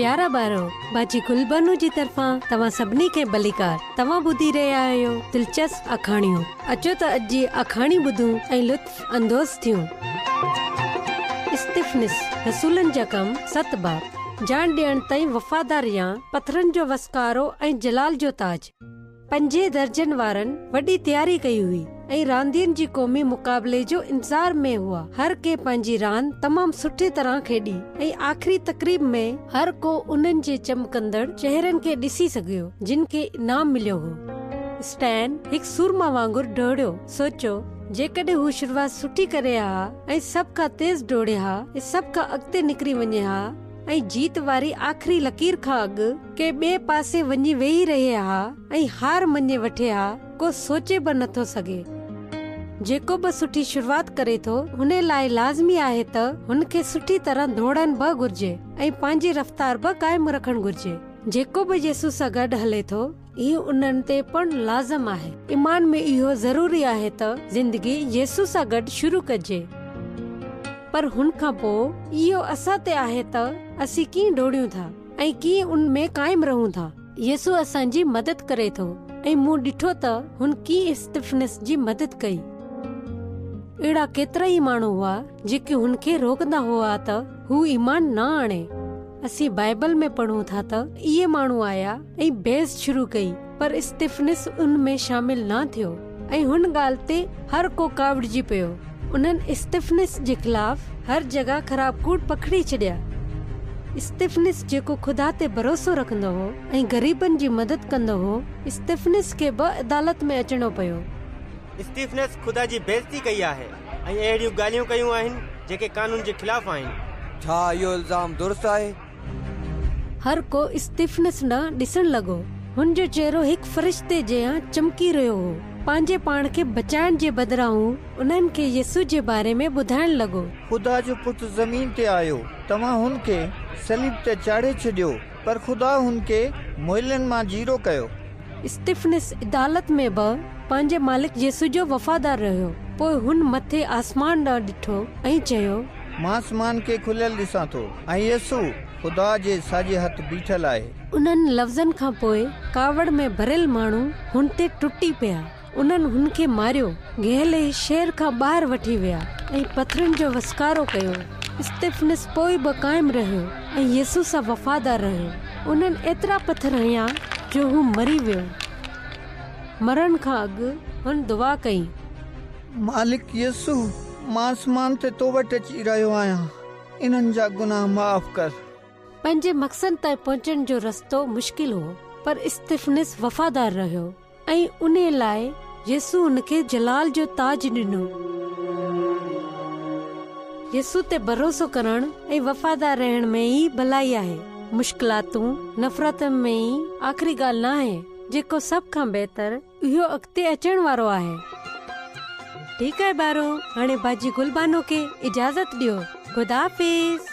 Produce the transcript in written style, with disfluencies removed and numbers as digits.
प्यारा ॿारो, बाजी गुलबानो जी तरफ़ां तव्हां सभिनी खे भलीकार। तव्हां ॿुधी रहिया आहियो दिलचस्प अखाणियूं। अचो त अॼु जी अखाणी ॿुधूं ऐं लुत्फ़ अंदोज़ थियूं। इस्तिफ़निस रसूलनि जा कम 7 बाब। जान ॾियण ताईं वफ़ादारियां, पथरनि जो वसकारो ऐं जलाल जो ताज। 5 दर्जन वारनि वॾी तयारी कई हुई ऐं रांदियुनि जी क़ौमी मुक़ाबले जो इंतज़ार में हुआ। हर के पंहिंजी रांदि तमामु सुठी तरह खेॾी ऐं आख़िरी तक़रीब में हर को उन्हनि जे चमकंदड़ चेहरनि खे ॾिसी सघियो जिन खे इनाम मिलियो हो। स्टैन हिकु सूरमा वांगुरु डोड़ियो। सोचो, जेकॾहिं हू शुरूआत सुठी करे हा ऐं सभ खां तेज़ डोड़े हा ऐं सभ खां अॻिते निकिरी वञे हा ऐं जीत वारी आख़िरी लकीर खां अॻु के ॿिए पासे वञी वेही रहे हा ऐं हार मञे वठे हा, को सोचे बि नथो सघे। जेको बि सुठी शुरूआत करे थो हुन लाइ लाज़मी आहे त हुनखे सुठी तरह दौड़ण बि घुर्जे ऐं पंहिंजी रफ़्तार बि क़ाइमु रखणु घुर्जे। जेको बि येसू सां गॾु हले थो इहो उन्हनि ते पण लाज़म आहे। ईमान में इहो ज़रूरी आहे त ज़िंदगी येसू सां गॾु शुरू कजे, पर हुन खां पोइ इहो असां ते आहे त असीं कीअं डोड़ियूं था ऐं कीअं उन में क़ाइमु रहूं था। येसू असांजी मदद करे थो ऐं मूं ॾिठो त हुन कीअं इस्तिफ़निस जी मदद कई। अहिड़ा केतिरा ई माण्हू हुआ जेके हुन खे रोकंदा हुआ त हू ईमान न आणे। असीं बाइबल में पढ़ूं था त इहे माण्हू आया ऐं बहस शुरू कई, पर इस्तिफ़निस उन में शामिल न थियो ऐं हुन ॻाल्हि ते हर को कावड़जी पियो। उन्हनि इस्तिफ़निस जे ख़िलाफ़ हर जगह ख़राब कूड़ पखड़ी छॾिया। इस्तिफ़निस जेको ख़ुदा ते भरोसो रखंदो हो ऐं ग़रीबनि जी मदद कंदो हो, इस्तिफ़निस खे बि अदालत में अचणो पियो। इस्तिफ़निस ख़ुदा जी बेइज़्ती कई आहे ऐं अहिड़ियूं ॻाल्हियूं कयूं आहिनि जेके कानून जे ख़िलाफ़ आहिनि। छा इहो इल्ज़ाम दुरुस्त आहे? हर को इस्तिफ़निस न ॾिसण लॻो। हुन जो चेहरो हिकु फ़रिश्ते जियां चमकी रहियो हो। पंहिंजे पाण खे बचाइण जे बदिरां हू उन्हनि खे येसू जे बारे में ॿुधाइण लॻो। ख़ुदा जो पुटु ज़मीन ते आयो, तव्हां हुन खे सलीब ते चाढ़े छॾियो, पर ख़ुदा हुन खे मुअलनि मां जीरो कयो। इस्तिफ़निस अदालत में बि पंहिंजे मालिक येसू जो वफ़ादार रहियो। पोइ हुन मथे आसमान ॾांहुं ॾिठो ऐं चयो, मां आसमान खे खुलियल ॾिसां थो ऐं येसू ख़ुदा जे साॼे हथ बीठल आहे। उन्हनि लफ़्ज़नि खां पोइ कावड़ में भरियल माण्हू हुन ते टुटी पिया। उन्हनि हुन खे मारियो, गहले शहर खां ॿाहिरि वठी विया ऐं पथरनि जो वसकारो कयो। इस्तिफ़निस पोइ बि क़ाइमु रहियो ऐं येसू सां वफ़ादार रहियो। उन्हनि एतिरा पथर हयां जो हू मरी वियो। मरण खां अॻु हुन दुआ कई, मालिक येसू, मां आसमान ते तो वटि अची रहियो आहियां, इन्हनि जा गुनाह माफ़ कर। पंहिंजे मक़सद ताईं पहुचण जो रस्तो मुश्किल हो, पर इस्तिफ़निस वफ़ादार रहियो ऐं उन लाइ येसू हुनखे जलाल जो ताज ॾिनो। येसू ते भरोसो करण ऐं वफ़ादार रहण में ई भलाई आहे। मुश्किलातूं, नफ़रत में ई आख़िरी ॻाल्हि न आहे। जेको सभ खां बहितर इहो अॻिते अचण वारो आहे। ठीकु आहे ॿारो, हाणे बाजी गुलबानो खे इजाज़त ॾियो। ख़ुदा हाफ़िज़।